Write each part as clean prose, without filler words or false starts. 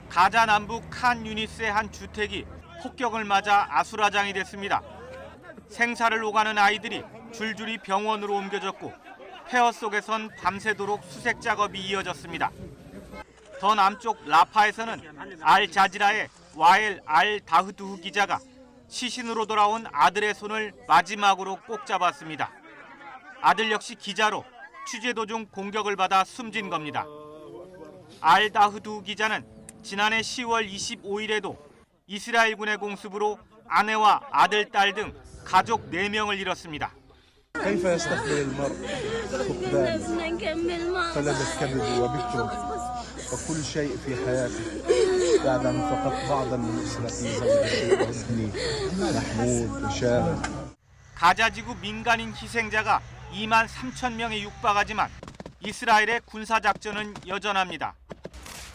가자 남부 칸 유니스의 한 주택이 폭격을 맞아 아수라장이 됐습니다. 생사를 오가는 아이들이 줄줄이 병원으로 옮겨졌고 폐허 속에선 밤새도록 수색 작업이 이어졌습니다. 더 남쪽 라파에서는 알 자지라의 와엘 알 다흐두흐 기자가 시신으로 돌아온 아들의 손을 마지막으로 꼭 잡았습니다. 아들 역시 기자로 취재 도중 공격을 받아 숨진 겁니다. 알 다흐두흐 기자는 지난해 10월 25일에도 이스라엘군의 공습으로 아내와 아들, 딸 등 가족 4명을 잃었습니다. كيف يستقبل المرء فقدان فلذ الكبد وبكر وكل شيء في حياته بعد أن فقدت بعضا من أسرتي زوجتي وابني محمود وشام. 가자 지구 민간인 희생자가 2만 3천 명에 육박하지만 이스라엘의 군사 작전은 여전합니다.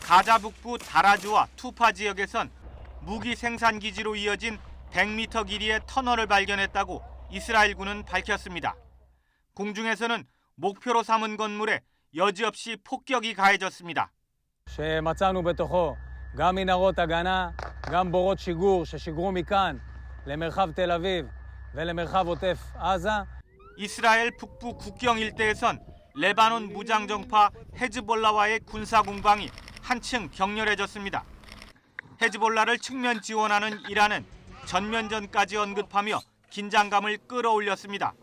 가자 북부 다라주와 투파 지역에선 무기 생산 기지로 이어진 100m 길이의 터널을 발견했다고 이스라엘군은 밝혔습니다. 공중에서는 목표로 삼은 건물에 여지없이 폭격이 가해졌습니다. שמצאנו בתוכו גם מנהרות הגנה, גם בורות שיגור ששיגרו מכאן למרחב תל אביב ולמרחב עוטף עזה. 이스라엘 북부 국경 일대에선 레바논 무장정파 헤즈볼라와의 군사 공방이 한층 격렬해졌습니다. 헤즈볼라를 측면 지원하는 이란은 전면전까지 언급하며 긴장감을 끌어올렸습니다.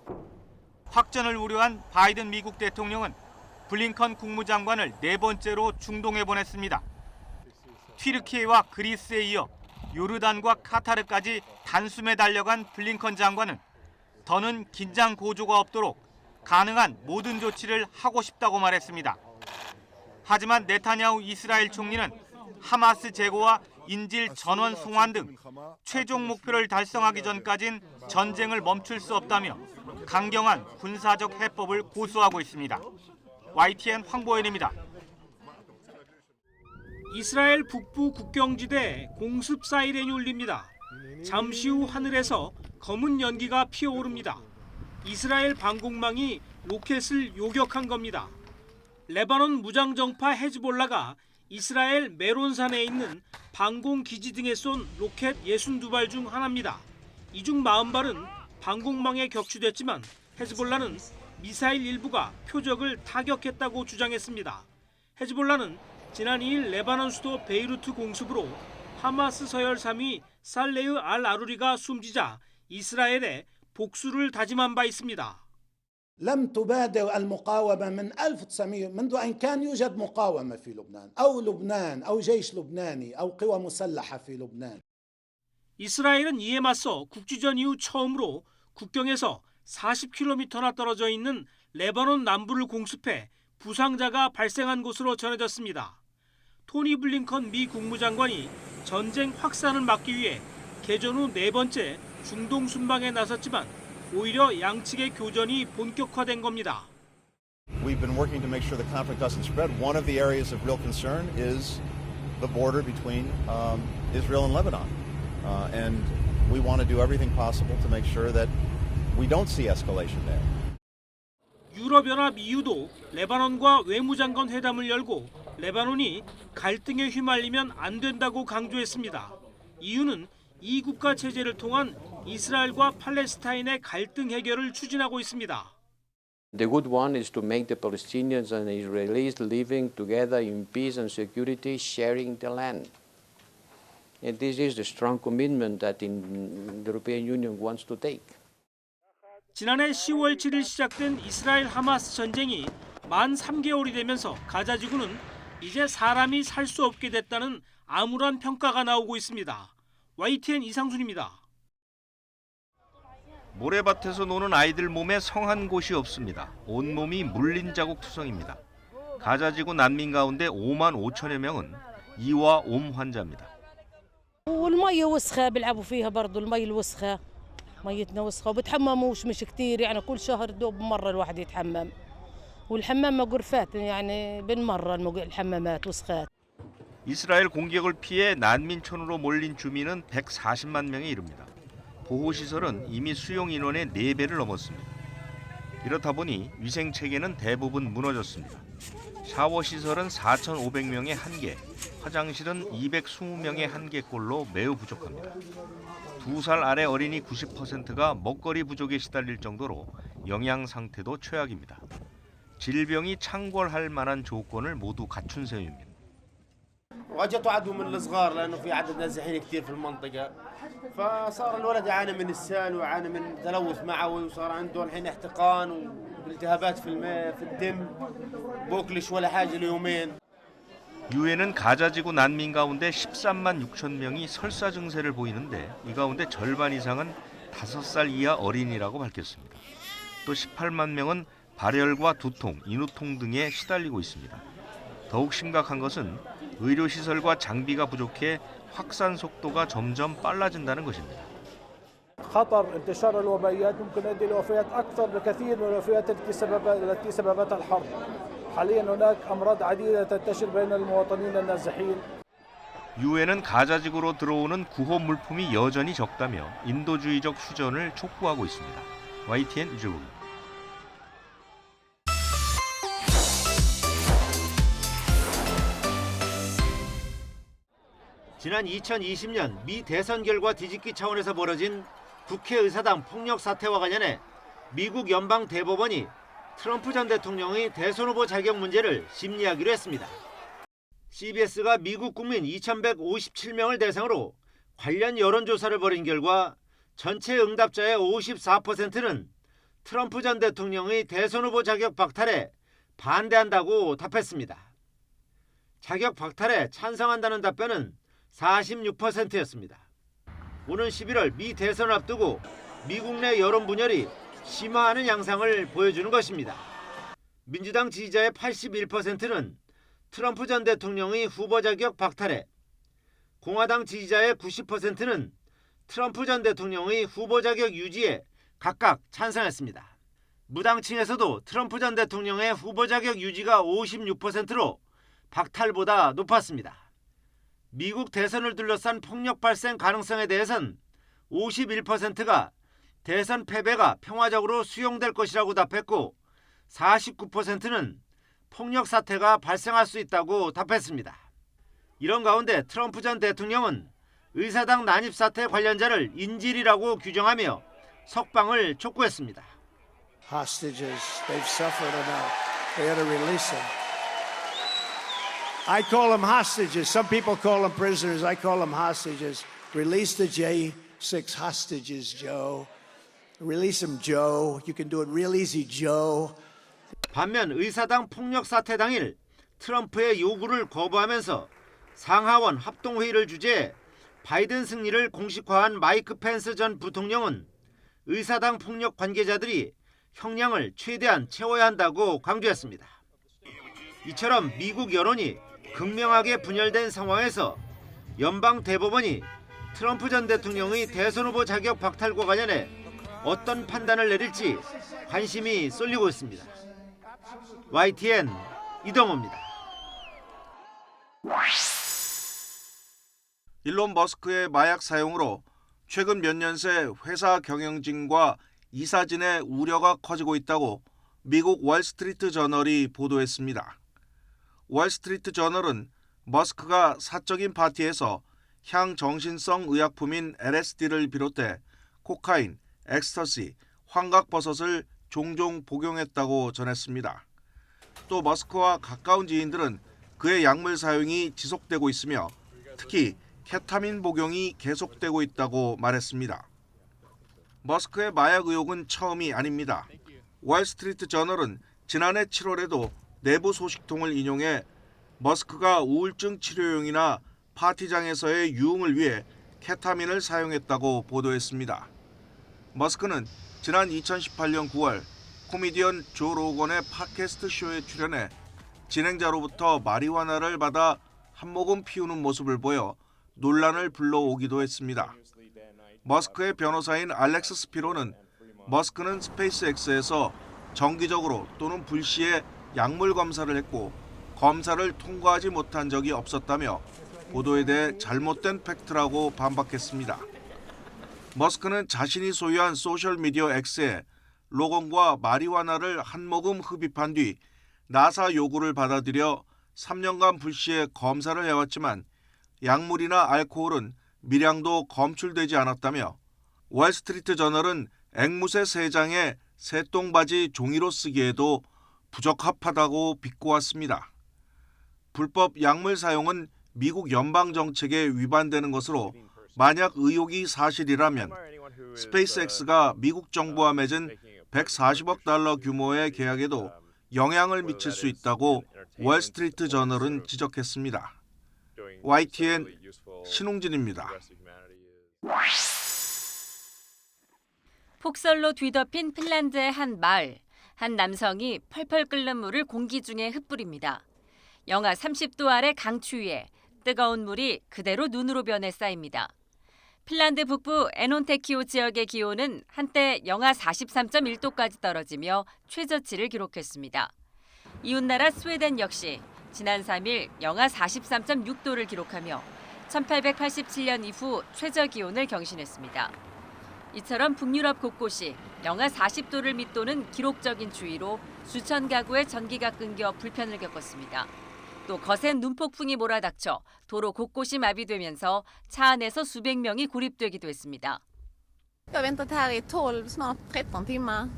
확전을 우려한 바이든 미국 대통령은 블링컨 국무장관을 4번째로 중동에 보냈습니다. 튀르키예와 그리스에 이어 요르단과 카타르까지 단숨에 달려간 블링컨 장관은 더는 긴장 고조가 없도록 가능한 모든 조치를 하고 싶다고 말했습니다. 하지만 네타냐후 이스라엘 총리는 하마스 제거와 인질 전원 송환 등 최종 목표를 달성하기 전까진 전쟁을 멈출 수 없다며 강경한 군사적 해법을 고수하고 있습니다. YTN 황보현입니다. 이스라엘 북부 국경지대에 공습 사이렌이 울립니다. 잠시 후 하늘에서 검은 연기가 피어오릅니다. 이스라엘 방공망이 로켓을 요격한 겁니다. 레바논 무장정파 헤즈볼라가 이스라엘 메론산에 있는 방공기지 등에 쏜 로켓 62발 중 하나입니다. 이 중 40발은 방공망에 격추됐지만 헤즈볼라는 미사일 일부가 표적을 타격했다고 주장했습니다. 헤즈볼라는 지난 2일 레바논 수도 베이루트 공습으로 하마스 서열 3위 살레흐 알 아루리가 숨지자 이스라엘에 복수를 다짐한 바 있습니다. لم تبادر المقاومة منذ أن كان يوجد مقاومة في لبنان أو جيش لبناني أو قوى مسلحة في لبنان. 이스라엘은 이에 맞서 국지전 이후 처음으로 국경에서 40km나 떨어져 있는 레바논 남부를 공습해 부상자가 발생한 것으로 전해졌습니다. 토니 블링컨 미 국무장관이 전쟁 확산을 막기 위해 개전 후 4번째 중동 순방에 나섰지만 오히려 양측의 교전이 본격화된 겁니다. We've been working to make sure the conflict doesn't spread. One of the areas of real concern is the border between Israel and Lebanon. And we want to do everything possible to make sure that we don't see escalation there. 유럽연합 EU도 레바논과 외무장관 회담을 열고 레바논이 갈등에 휘말리면 안 된다고 강조했습니다. EU는 이 국가 체제를 통한 이스라엘과 팔레스타인의 갈등 해결을 추진하고 있습니다. The good one is to make the Palestinians and Israelis living together in peace and security, sharing the land. And this is the strong commitment that the European Union wants to take. 지난해 10월 7일 시작된 이스라엘 하마스 전쟁이 만 3개월이 되면서 가자 지구는 이제 사람이 살 수 없게 됐다는 암울한 평가가 나오고 있습니다. YTN 이상순입니다. 모래밭에서 노는 아이들 몸에 성한 곳이 없습니다. 온몸이 물린 자국 투성입니다. 가자지구 난민 가운데 5만 5천여 명은 이와 옴 환자입니다. والميه وسخه بيلعبوا فيها برضه الميه الوسخه ميتنا وسخه وبتحمموش مش كتير يعني كل شهر دوب مره الواحد يتحمم والحمام غرفات يعني بالمره الحمامات وسخات. 이스라엘 공격을 피해 난민촌으로 몰린 주민은 140만 명에 이릅니다. 보호시설은 이미 수용 인원의 4배를 넘었습니다. 이렇다 보니 위생체계는 대부분 무너졌습니다. 샤워 시설은 4,500명에 1개, 화장실은 220명에 1개꼴로 매우 부족합니다. 2살 아래 어린이 90%가 먹거리 부족에 시달릴 정도로 영양 상태도 최악입니다. 질병이 창궐할 만한 조건을 모두 갖춘 셈입니다. واجت عدو من الصغار لانه في عدد نازحين كثير في المنطقه فصار الولد يعاني من اسهال ويعاني من تلوث معوي وصار عنده الحين احتقان والتهابات في الماء في الدم بوكلش ولا حاجه ليومين. 유엔은 가자지구 난민 가운데 13만 6천 명이 설사 증세를 보이는데 이 가운데 절반 이상은 5살 이하 어린이라고 밝혔습니다. 또 18만 명은 발열과 두통, 인후통 등에 시달리고 있습니다. 더욱 심각한 것은 의료시설과 장비가 부족해 확산 속도가 점점 빨라진다는 것입니다. خطر انتشار الوبائيات ممكن يؤدي لوفيات أكثر بكثير من الوفيات التي سببتها الحرب. حاليا هناك أمراض عديدة تنتشر بين المواطنين النازحين. 유엔은 가자지구로 들어오는 구호 물품이 여전히 적다며 인도주의적 휴전을 촉구하고 있습니다. YTN 유재욱입니다. 지난 2020년 미 대선 결과 뒤집기 차원에서 벌어진 국회의사당 폭력 사태와 관련해 미국 연방 대법원이 트럼프 전 대통령의 대선 후보 자격 문제를 심리하기로 했습니다. CBS가 미국 국민 2,157명을 대상으로 관련 여론조사를 벌인 결과 전체 응답자의 54%는 트럼프 전 대통령의 대선 후보 자격 박탈에 반대한다고 답했습니다. 자격 박탈에 찬성한다는 답변은 46%였습니다. 오는 11월 미 대선을 앞두고 미국 내 여론 분열이 심화하는 양상을 보여주는 것입니다. 민주당 지지자의 81%는 트럼프 전 대통령의 후보 자격 박탈에, 공화당 지지자의 90%는 트럼프 전 대통령의 후보 자격 유지에 각각 찬성했습니다. 무당층에서도 트럼프 전 대통령의 후보 자격 유지가 56%로 박탈보다 높았습니다. 미국 대선을 둘러싼 폭력 발생 가능성에 대해선 51%가 대선 패배가 평화적으로 수용될 것이라고 답했고 49%는 폭력 사태가 발생할 수 있다고 답했습니다. 이런 가운데 트럼프 전 대통령은 의사당 난입 사태 관련자를 인질이라고 규정하며 석방을 촉구했습니다. Hostages, they've suffered enough. They ought to release them. I call them hostages. Some people call them prisoners. I call them hostages. Release the J6 hostages, Joe. Release them, Joe. You can do it real easy, Joe. 반면 의사당 폭력 사태 당일 트럼프의 요구를 거부하면서 상하원 합동회의를 주재해 바이든 승리를 공식화한 마이크 펜스 전 부통령은 의사당 폭력 관계자들이 형량을 최대한 채워야 한다고 강조했습니다. 이처럼 미국 여론이 극명하게 분열된 상황에서 연방 대법원이 트럼프 전 대통령의 대선 후보 자격 박탈과 관련해 어떤 판단을 내릴지 관심이 쏠리고 있습니다. YTN 이동호입니다. 일론 머스크의 마약 사용으로 최근 몇 년 새 회사 경영진과 이사진의 우려가 커지고 있다고 미국 월스트리트 저널이 보도했습니다. 월스트리트 저널은 머스크가 사적인 파티에서 향정신성 의약품인 LSD를 비롯해 코카인, 엑스터시, 황각버섯을 종종 복용했다고 전했습니다. 또 머스크와 가까운 지인들은 그의 약물 사용이 지속되고 있으며 특히 케타민 복용이 계속되고 있다고 말했습니다. 머스크의 마약 의혹은 처음이 아닙니다. 월스트리트 저널은 지난해 7월에도 내부 소식통을 인용해 머스크가 우울증 치료용이나 파티장에서의 유흥을 위해 케타민을 사용했다고 보도했습니다. 머스크는 지난 2018년 9월 코미디언 조 로건의 팟캐스트 쇼에 출연해 진행자로부터 마리화나를 받아 한 모금 피우는 모습을 보여 논란을 불러오기도 했습니다. 머스크의 변호사인 알렉스 스피로는 머스크는 스페이스X에서 정기적으로 또는 불시에 약물 검사를 했고 검사를 통과하지 못한 적이 없었다며 보도에 대해 잘못된 팩트라고 반박했습니다. 머스크는 자신이 소유한 소셜미디어 X에 로건과 마리화나를 한 모금 흡입한 뒤 나사 요구를 받아들여 3년간 불시에 검사를 해왔지만 약물이나 알코올은 미량도 검출되지 않았다며 월스트리트 저널은 앵무새 3장의 새똥바지 종이로 쓰기에도 부적합하다고 비꼬았습니다. 불법 약물 사용은 미국 연방 정책에 위반되는 것으로 만약 의혹이 사실이라면 스페이스X가 미국 정부와 맺은 140억 달러 규모의 계약에도 영향을 미칠 수 있다고 월스트리트 저널은 지적했습니다. YTN 신홍진입니다. 폭설로 뒤덮인 핀란드의 한 마을. 한 남성이 펄펄 끓는 물을 공기 중에 흩뿌립니다. 영하 30도 아래 강추위에 뜨거운 물이 그대로 눈으로 변해 쌓입니다. 핀란드 북부 에논테키오 지역의 기온은 한때 영하 43.1도까지 떨어지며 최저치를 기록했습니다. 이웃나라 스웨덴 역시 지난 3일 영하 43.6도를 기록하며 1887년 이후 최저 기온을 경신했습니다. 이처럼 북유럽 곳곳이 영하 40도를 밑도는 기록적인 추위로 수천 가구의 전기가 끊겨 불편을 겪었습니다. 또 거센 눈폭풍이 몰아닥쳐 도로 곳곳이 마비되면서 차 안에서 수백 명이 고립되기도 했습니다. Jag har väntat här i 12, snart 13 timmar.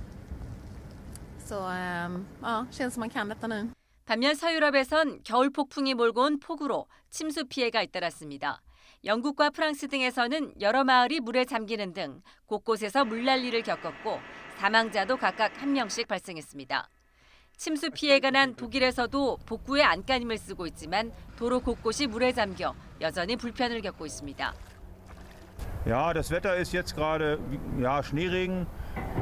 Så ja, känns som man kan detta nu. 반면 서유럽에선 겨울 폭풍이 몰고 온 폭우로 침수 피해가 잇따랐습니다. 영국과 프랑스 등에서는 여러 마을이 물에 잠기는 등 곳곳에서 물난리를 겪었고 사망자도 각각 1명씩 발생했습니다. 침수 피해가 난 독일에서도 복구에 안간힘을 쓰고 있지만 도로 곳곳이 물에 잠겨 여전히 불편을 겪고 있습니다. Ja, das Wetter ist jetzt gerade Schneeregen,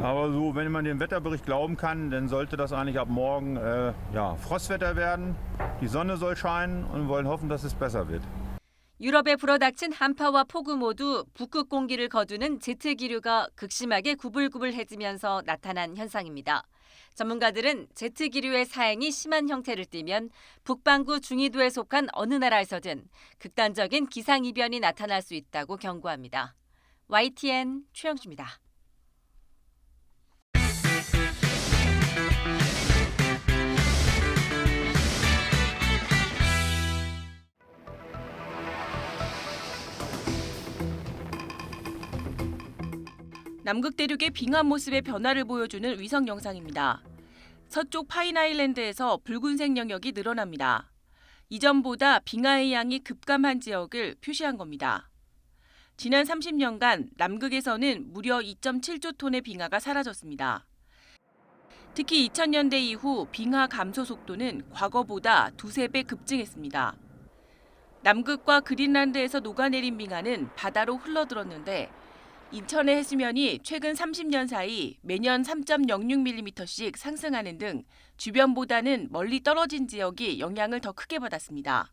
aber so, wenn man dem Wetterbericht glauben kann, dann sollte das eigentlich ab morgen Frostwetter werden. Die Sonne soll scheinen und wir wollen hoffen, dass es besser wird. 유럽에 불어닥친 한파와 폭우 모두 북극 공기를 거두는 제트 기류가 극심하게 구불구불해지면서 나타난 현상입니다. 전문가들은 제트 기류의 사행이 심한 형태를 띠면 북반구 중위도에 속한 어느 나라에서든 극단적인 기상이변이 나타날 수 있다고 경고합니다. YTN 최영주입니다. 남극 대륙의 빙하 모습의 변화를 보여주는 위성 영상입니다. 서쪽 파인 아일랜드에서 붉은색 영역이 늘어납니다. 이전보다 빙하의 양이 급감한 지역을 표시한 겁니다. 지난 30년간 남극에서는 무려 2.7조 톤의 빙하가 사라졌습니다. 특히 2000년대 이후 빙하 감소 속도는 과거보다 2~3배 급증했습니다. 남극과 그린란드에서 녹아내린 빙하는 바다로 흘러들었는데 인천의 해수면이 최근 30년 사이 매년 3.06mm씩 상승하는 등 주변보다는 멀리 떨어진 지역이 영향을 더 크게 받았습니다.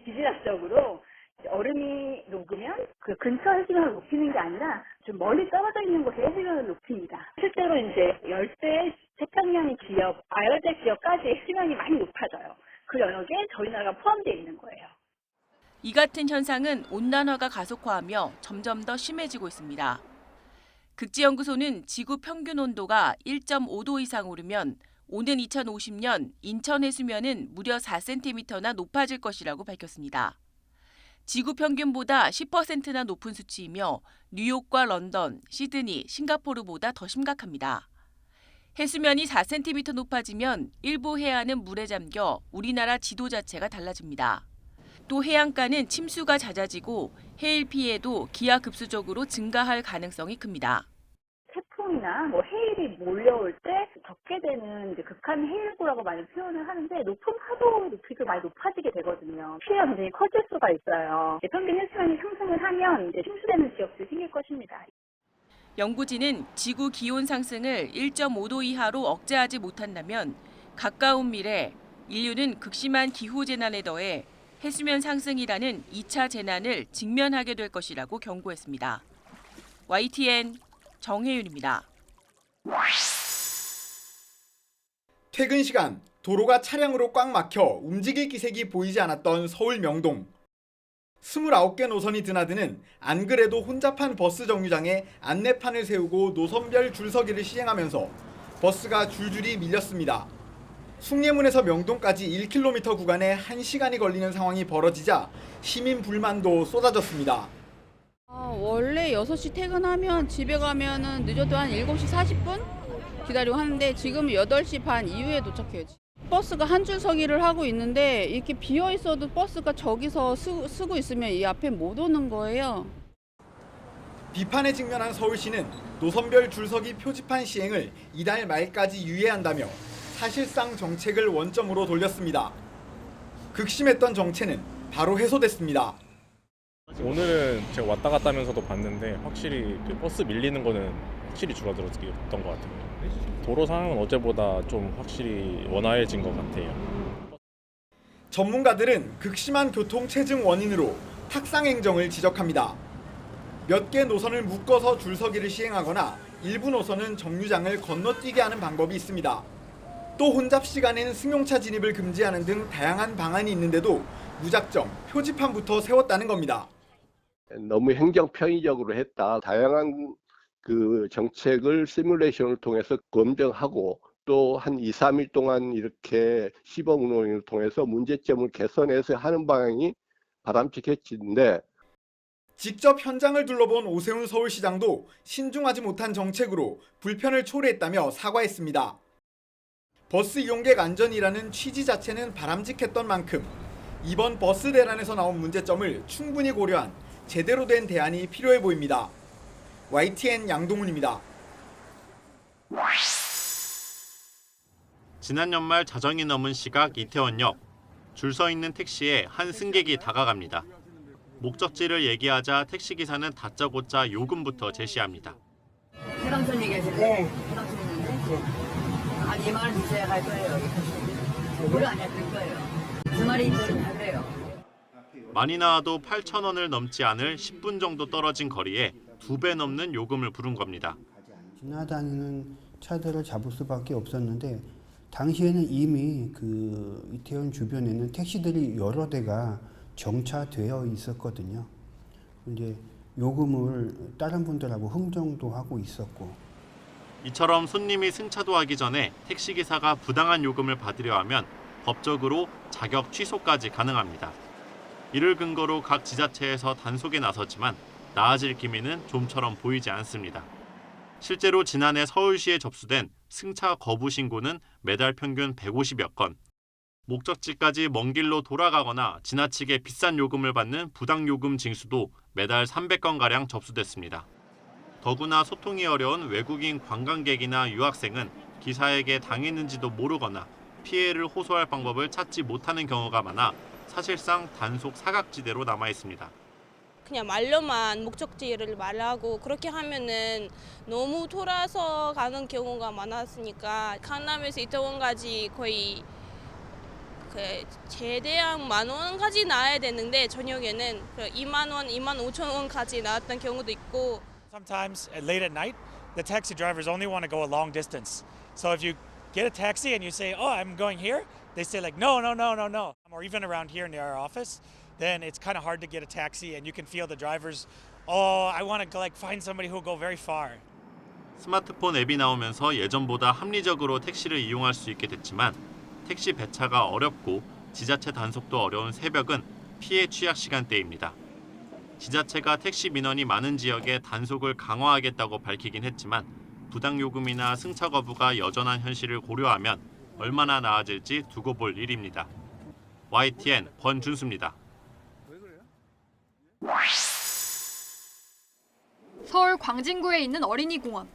지질학적으로 얼음이 녹으면 그 근처 해수면을 높이는 게 아니라 좀 멀리 떨어져 있는 곳의 해수면을 높입니다. 실제로 이제 열대 태평양 지역, 아열대 지역까지 해수면이 많이 높아져요. 그 영역에 저희 나라가 포함되어 있는 거예요. 이 같은 현상은 온난화가 가속화하며 점점 더 심해지고 있습니다. 극지연구소는 지구 평균 온도가 1.5도 이상 오르면 오는 2050년 인천 해수면은 무려 4cm나 높아질 것이라고 밝혔습니다. 지구 평균보다 10%나 높은 수치이며 뉴욕과 런던, 시드니, 싱가포르보다 더 심각합니다. 해수면이 4cm 높아지면 일부 해안은 물에 잠겨 우리나라 지도 자체가 달라집니다. 또 해안가는 침수가 잦아지고 해일 피해도 기하급수적으로 증가할 가능성이 큽니다. 태풍이나 해일이 몰려올 때 겪게 되는 이제 극한 해일고라고 많이 표현을 하는데 높은 파도 높이도 많이 높아지게 되거든요. 피해가 굉장히 커질 수가 있어요. 평균 해수면이 상승을 하면 이제 침수되는 지역들이 생길 것입니다. 연구진은 지구 기온 상승을 1.5도 이하로 억제하지 못한다면 가까운 미래 인류는 극심한 기후 재난에 더해 해수면 상승이라는 2차 재난을 직면하게 될 것이라고 경고했습니다. YTN 정혜윤입니다. 퇴근 시간 도로가 차량으로 꽉 막혀 움직일 기색이 보이지 않았던 서울 명동. 29개 노선이 드나드는 안 그래도 혼잡한 버스 정류장에 안내판을 세우고 노선별 줄서기를 시행하면서 버스가 줄줄이 밀렸습니다. 숭례문에서 명동까지 1km 구간에 1시간이 걸리는 상황이 벌어지자 시민 불만도 쏟아졌습니다. 원래 6시 퇴근하면 집에 가면은 늦어도 한 7시 40분 기다리고 하는데 지금은 8시 반 이후에 도착해요. 버스가 한 줄 서기를 하고 있는데 이렇게 비어 있어도 버스가 저기서 쓰고 있으면 이 앞에 못 오는 거예요. 비판에 직면한 서울시는 노선별 줄서기 표지판 시행을 이달 말까지 유예한다며 사실상 정책을 원점으로 돌렸습니다. 극심했던 정체는 바로 해소됐습니다. 오늘은 제가 왔다 갔다 하면서도 봤는데 확실히 그 버스 밀리는 거는 확실히 줄어들었던 것 같아요. 도로 상황은 어제보다 좀 확실히 원활해진 것 같아요. 전문가들은 극심한 교통 체증 원인으로 탁상 행정을 지적합니다. 몇 개 노선을 묶어서 줄서기를 시행하거나 일부 노선은 정류장을 건너뛰게 하는 방법이 있습니다. 또 혼잡 시간엔 승용차 진입을 금지하는 등 다양한 방안이 있는데도 무작정 표지판부터 세웠다는 겁니다. 너무 행정 편의적으로 했다. 다양한 그 정책을 시뮬레이션을 통해서 검증하고 또 한 2, 3일 동안 이렇게 시범 운영을 통해서 문제점을 개선해서 하는 방향이 바람직했는데 직접 현장을 둘러본 오세훈 서울시장도 신중하지 못한 정책으로 불편을 초래했다며 사과했습니다. 버스 이용객 안전이라는 취지 자체는 바람직했던 만큼 이번 버스 대란에서 나온 문제점을 충분히 고려한 제대로 된 대안이 필요해 보입니다. YTN 양동훈입니다. 지난 연말 자정이 넘은 시각 이태원역. 줄 서 있는 택시에 한 승객이 다가갑니다. 목적지를 얘기하자 택시기사는 다짜고짜 요금부터 제시합니다. 해방촌 얘기하시는 네. 해방촌 있는데 한 2만 원 주셔야 갈 거예요. 무료 안 해드릴 거예요. 주말에 이틀은 다 그래요. 많이 나와도 8,000원을 넘지 않을 10분 정도 떨어진 거리에 2배 넘는 요금을 부른 겁니다. 지나다니는 차들을 잡을 수밖에 없었는데 당시에는 이미 그 이태원 주변에는 택시들이 여러 대가 정차되어 있었거든요. 이제 요금을 다른 분들하고 흥정도 하고 있었고. 이처럼 손님이 승차도 하기 전에 택시기사가 부당한 요금을 받으려 하면 법적으로 자격 취소까지 가능합니다. 이를 근거로 각 지자체에서 단속에 나섰지만 나아질 기미는 좀처럼 보이지 않습니다. 실제로 지난해 서울시에 접수된 승차 거부 신고는 매달 평균 150여 건. 목적지까지 먼 길로 돌아가거나 지나치게 비싼 요금을 받는 부당요금 징수도 매달 300건가량 접수됐습니다. 더구나 소통이 어려운 외국인 관광객이나 유학생은 기사에게 당했는지도 모르거나 피해를 호소할 방법을 찾지 못하는 경우가 많아 사실상 단속 사각지대로 남아 있습니다. 그냥 말로만 목적지를 말하고 그렇게 하면은 너무 돌아서 가는 경우가 많았으니까 강남에서 이태원까지 거의 최대한 10,000원까지 나와야 되는데 저녁에는 2만 원, 2만 5천 원까지 나왔던 경우도 있고. Sometimes late at night, the taxi drivers only want to go a long distance. So if you get a taxi and you say, "Oh, I'm going here," they say like, "No, no, no, no, no." Or even around here near our office, then it's kind of hard to get a taxi, and you can feel the drivers, "Oh, I want to like find somebody who will go very far." 스마트폰 앱이 나오면서 예전보다 합리적으로 택시를 이용할 수 있게 됐지만 택시 배차가 어렵고 지자체 단속도 어려운 새벽은 피해 취약 시간대입니다. 지자체가 택시 민원이 많은 지역에 단속을 강화하겠다고 밝히긴 했지만 부당요금이나 승차 거부가 여전한 현실을 고려하면 얼마나 나아질지 두고 볼 일입니다. YTN 권준수입니다. 서울 광진구에 있는 어린이공원.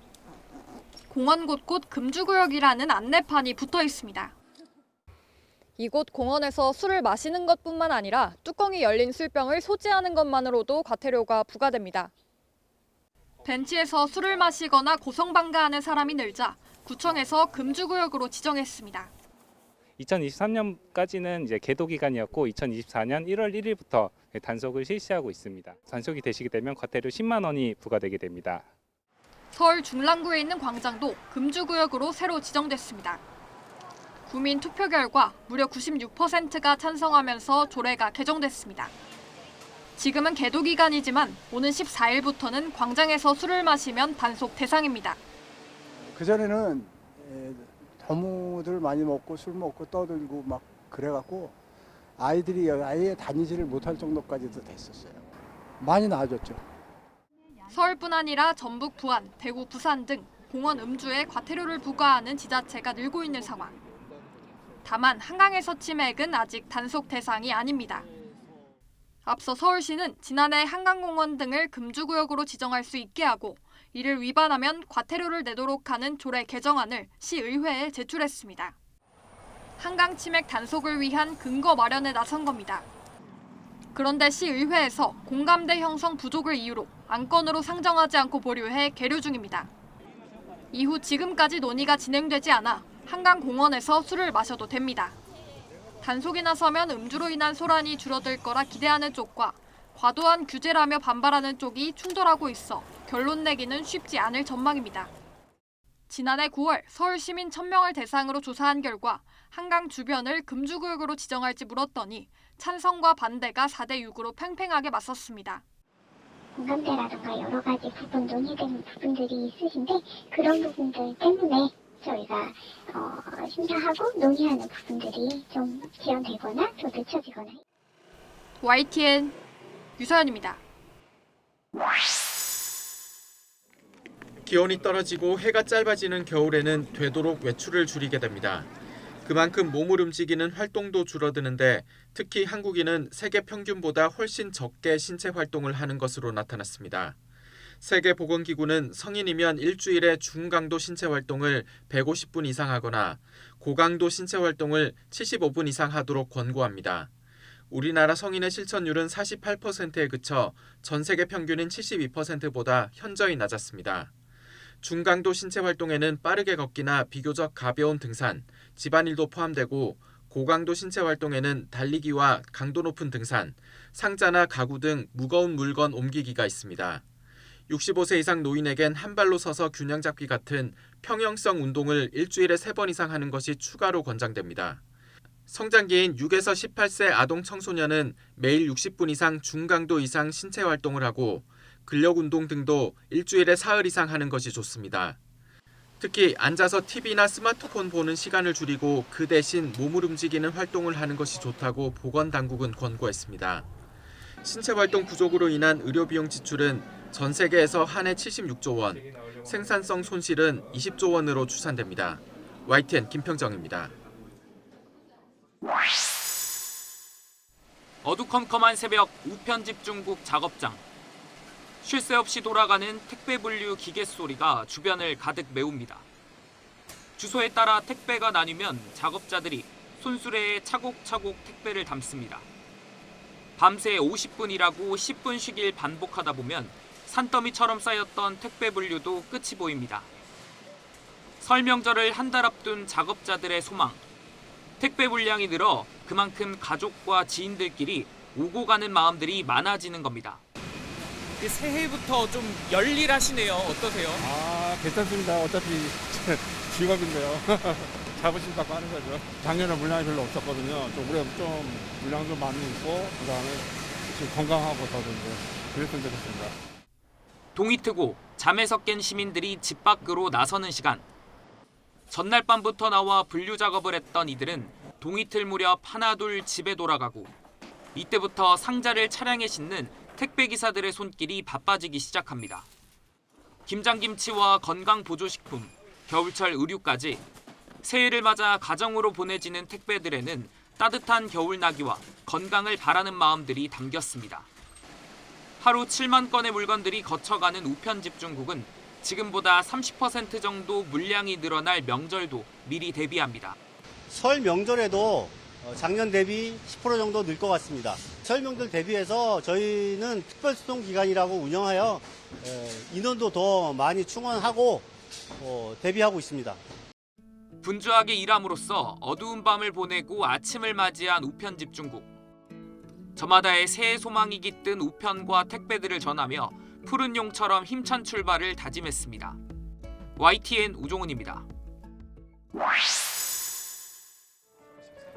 공원 곳곳 금주구역이라는 안내판이 붙어 있습니다. 이곳 공원에서 술을 마시는 것뿐만 아니라 뚜껑이 열린 술병을 소지하는 것만으로도 과태료가 부과됩니다. 벤치에서 술을 마시거나 고성방가하는 사람이 늘자 구청에서 금주구역으로 지정했습니다. 2023년까지는 이제 계도 기간이었고 2024년 1월 1일부터 단속을 실시하고 있습니다. 단속이 되시게 되면 과태료 10만 원이 부과되게 됩니다. 서울 중랑구에 있는 광장도 금주구역으로 새로 지정됐습니다. 구민 투표 결과 무려 96%가 찬성하면서 조례가 개정됐습니다. 지금은 계도 기간이지만 오는 14일부터는 광장에서 술을 마시면 단속 대상입니다. 그전에는 너무들 많이 먹고 술 먹고 떠들고 막 그래갖고 아이들이 아예 다니지를 못할 정도까지도 됐었어요. 많이 나아졌죠. 서울뿐 아니라 전북, 부안, 대구, 부산 등 공원 음주에 과태료를 부과하는 지자체가 늘고 있는 상황. 다만 한강에서 치맥은 아직 단속 대상이 아닙니다. 앞서 서울시는 지난해 한강공원 등을 금주구역으로 지정할 수 있게 하고 이를 위반하면 과태료를 내도록 하는 조례 개정안을 시의회에 제출했습니다. 한강 치맥 단속을 위한 근거 마련에 나선 겁니다. 그런데 시의회에서 공감대 형성 부족을 이유로 안건으로 상정하지 않고 보류해 계류 중입니다. 이후 지금까지 논의가 진행되지 않아 한강공원에서 술을 마셔도 됩니다. 단속이 나서면 음주로 인한 소란이 줄어들 거라 기대하는 쪽과 과도한 규제라며 반발하는 쪽이 충돌하고 있어 결론 내기는 쉽지 않을 전망입니다. 지난해 9월 서울 시민 1000명을 대상으로 조사한 결과 한강 주변을 금주구역으로 지정할지 물었더니 찬성과 반대가 4대6으로 팽팽하게 맞섰습니다. 공감대라든가 여러 가지 부분 논의되는 부분들이 있으신데 그런 부분들 때문에 저희가 심사하고 논의하는 부분들이 좀 지연되거나 좀 늦춰지거나. YTN 유서연입니다. 기온이 떨어지고 해가 짧아지는 겨울에는 되도록 외출을 줄이게 됩니다. 그만큼 몸을 움직이는 활동도 줄어드는데 특히 한국인은 세계 평균보다 훨씬 적게 신체 활동을 하는 것으로 나타났습니다. 세계보건기구는 성인이면 일주일에 중강도 신체 활동을 150분 이상 하거나 고강도 신체 활동을 75분 이상 하도록 권고합니다. 우리나라 성인의 실천율은 48%에 그쳐 전 세계 평균인 72%보다 현저히 낮았습니다. 중강도 신체 활동에는 빠르게 걷기나 비교적 가벼운 등산, 집안일도 포함되고 고강도 신체 활동에는 달리기와 강도 높은 등산, 상자나 가구 등 무거운 물건 옮기기가 있습니다. 65세 이상 노인에겐 한 발로 서서 균형 잡기 같은 평형성 운동을 일주일에 3번 이상 하는 것이 추가로 권장됩니다. 성장기인 6에서 18세 아동 청소년은 매일 60분 이상 중강도 이상 신체 활동을 하고 근력 운동 등도 일주일에 사흘 이상 하는 것이 좋습니다. 특히 앉아서 TV나 스마트폰 보는 시간을 줄이고 그 대신 몸을 움직이는 활동을 하는 것이 좋다고 보건당국은 권고했습니다. 신체 활동 부족으로 인한 의료비용 지출은 전 세계에서 한 해 76조 원, 생산성 손실은 20조 원으로 추산됩니다. YTN 김평정입니다. 어두컴컴한 새벽 우편 집중국 작업장. 쉴 새 없이 돌아가는 택배 분류 기계 소리가 주변을 가득 메웁니다. 주소에 따라 택배가 나뉘면 작업자들이 손수레에 차곡차곡 택배를 담습니다. 밤새 50분 일하고 10분 쉬길 반복하다 보면 산더미처럼 쌓였던 택배 분류도 끝이 보입니다. 설 명절을 한 달 앞둔 작업자들의 소망. 택배 물량이 늘어 그만큼 가족과 지인들끼리 오고 가는 마음들이 많아지는 겁니다. 새해부터 좀 열일하시네요. 어떠세요? 괜찮습니다. 어차피 직업인데요. 자부심 갖고 하는 거죠. 작년에 물량이 별로 없었거든요. 올해 좀 물량도 많이 있고 그다음에 지금 건강하고 더도 그랬으면 좋겠습니다. 동이 트고 잠에서 깬 시민들이 집 밖으로 나서는 시간. 전날 밤부터 나와 분류 작업을 했던 이들은 동이 틀 무렵 하나둘 집에 돌아가고 이때부터 상자를 차량에 싣는 택배기사들의 손길이 바빠지기 시작합니다. 김장김치와 건강보조식품, 겨울철 의류까지 새해를 맞아 가정으로 보내지는 택배들에는 따뜻한 겨울나기와 건강을 바라는 마음들이 담겼습니다. 하루 7만 건의 물건들이 거쳐가는 우편집중국은 지금보다 30% 정도 물량이 늘어날 명절도 미리 대비합니다. 설 명절에도 작년 대비 10% 정도 늘 것 같습니다. 설 명절 대비해서 저희는 특별수송기간이라고 운영하여 인원도 더 많이 충원하고 대비하고 있습니다. 분주하게 일함으로써 어두운 밤을 보내고 아침을 맞이한 우편집중국. 저마다의 새해 소망이 깃든 우편과 택배들을 전하며 푸른 용처럼 힘찬 출발을 다짐했습니다. YTN 우종훈입니다.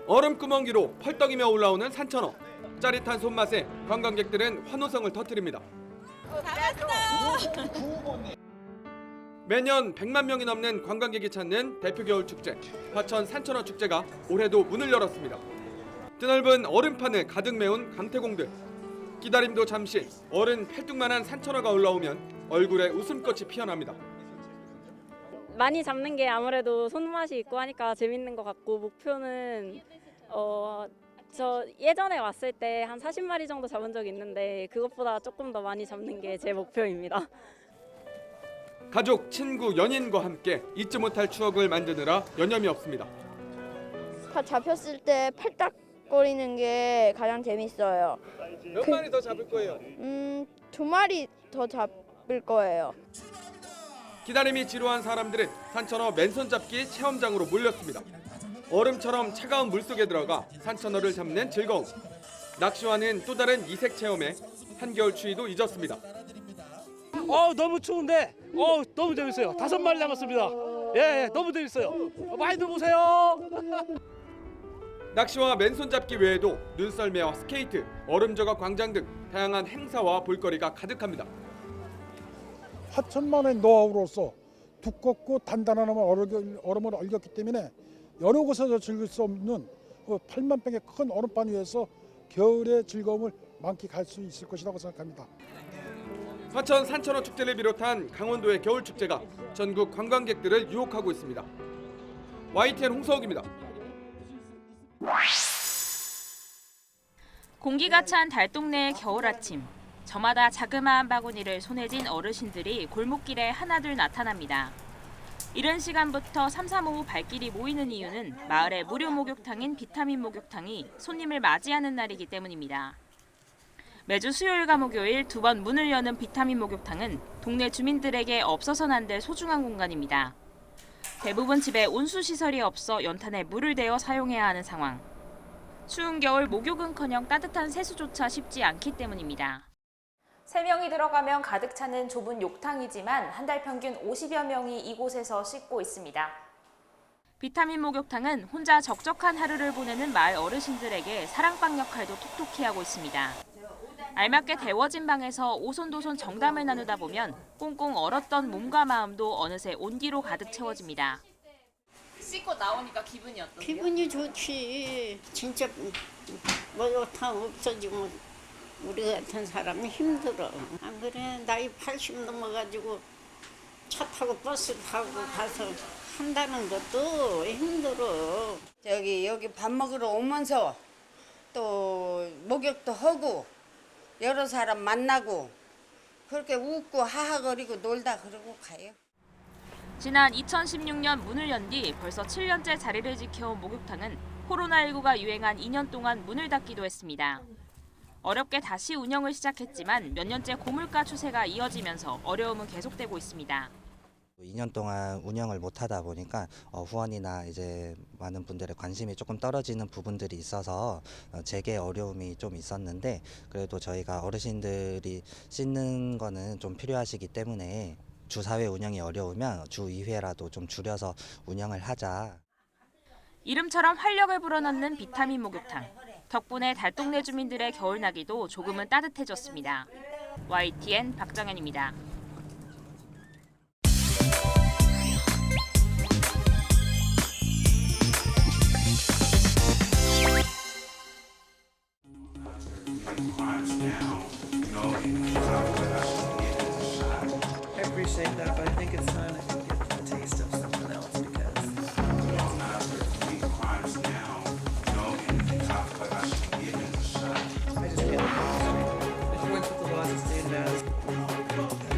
얼음구멍 위로 펄떡이며 올라오는 산천어. 짜릿한 손맛에 관광객들은 환호성을 터뜨립니다. 매년 100만 명이 넘는 관광객이 찾는 대표 겨울 축제 화천 산천어 축제가 올해도 문을 열었습니다. 드넓은 얼음판을 가득 메운 강태공들. 기다림도 잠시 어른 팔뚝만한 산천어가 올라오면 얼굴에 웃음꽃이 피어납니다. 많이 잡는 게 아무래도 손맛이 있고 하니까 재밌는 것 같고 목표는 저 예전에 왔을 때 한 40마리 정도 잡은 적이 있는데 그것보다 조금 더 많이 잡는 게 제 목표입니다. 가족, 친구, 연인과 함께 잊지 못할 추억을 만드느라 여념이 없습니다. 잡혔을 때 팔딱거리는 게 가장 재밌어요. 몇 마리 더 잡을 거예요? 2마리 더 잡을 거예요. 기다림이 지루한 사람들은 산천어 맨손 잡기 체험장으로 몰렸습니다. 얼음처럼 차가운 물속에 들어가 산천어를 잡는 즐거움. 낚시와는 또 다른 이색 체험에 한겨울 추위도 잊었습니다. 너무 추운데 너무 재밌어요. 5마리 남았습니다. 예, 너무 재밌어요. 많이들 보세요. 낚시와 맨손 잡기 외에도 눈썰매와 스케이트, 얼음저가 광장 등 다양한 행사와 볼거리가 가득합니다. 화천만의 노하우로서 두껍고 단단한 얼음을 얼겼기 때문에 여러 곳에서 즐길 수 없는 8만 평의 큰 얼음판 위에서 겨울의 즐거움을 만끽할 수 있을 것이라고 생각합니다. 화천 산천어 축제를 비롯한 강원도의 겨울 축제가 전국 관광객들을 유혹하고 있습니다. YTN 홍서욱입니다. 공기가 찬 달동네의 겨울 아침. 저마다 자그마한 바구니를 손에 쥔 어르신들이 골목길에 하나둘 나타납니다. 이른 시간부터 3, 4, 5 발길이 모이는 이유는 마을의 무료 목욕탕인 비타민 목욕탕이 손님을 맞이하는 날이기 때문입니다. 매주 수요일과 목요일 2번 문을 여는 비타민 목욕탕은 동네 주민들에게 없어서는 안 될 소중한 공간입니다. 대부분 집에 온수시설이 없어 연탄에 물을 대어 사용해야 하는 상황. 추운 겨울 목욕은커녕 따뜻한 세수조차 쉽지 않기 때문입니다. 3명이 들어가면 가득 차는 좁은 욕탕이지만 한 달 평균 50여 명이 이곳에서 씻고 있습니다. 비타민 목욕탕은 혼자 적적한 하루를 보내는 마을 어르신들에게 사랑방 역할도 톡톡히 하고 있습니다. 알맞게 데워진 방에서 오손도손 정담을 나누다 보면 꽁꽁 얼었던 몸과 마음도 어느새 온기로 가득 채워집니다. 씻고 나오니까 기분이 어떠세요? 기분이 좋지. 진짜 목욕탕 없어지면 우리 같은 사람이 힘들어. 안 그래? 나이 80 넘어가지고 차 타고 버스 타고 가서 한다는 것도 힘들어. 여기 밥 먹으러 오면서 또 목욕도 하고 여러 사람 만나고 그렇게 웃고 하하거리고 놀다 그러고 가요. 지난 2016년 문을 연 뒤 벌써 7년째 자리를 지켜온 목욕탕은 코로나19가 유행한 2년 동안 문을 닫기도 했습니다. 어렵게 다시 운영을 시작했지만 몇 년째 고물가 추세가 이어지면서 어려움은 계속되고 있습니다. 2년 동안 운영을 못하다 보니까 후원이나 이제 많은 분들의 관심이 조금 떨어지는 부분들이 있어서 재개 어려움이 좀 있었는데 그래도 저희가 어르신들이 씻는 거는 좀 필요하시기 때문에 주 4회 운영이 어려우면 주 2회라도 좀 줄여서 운영을 하자. 이름처럼 활력을 불어넣는 비타민 목욕탕. 덕분에 달동네 주민들의 겨울나기도 조금은 따뜻해졌습니다. YTN 박정현입니다. I appreciate that, but I think it's time that you get a taste of something else because I just feel like it went with the laws as stated as.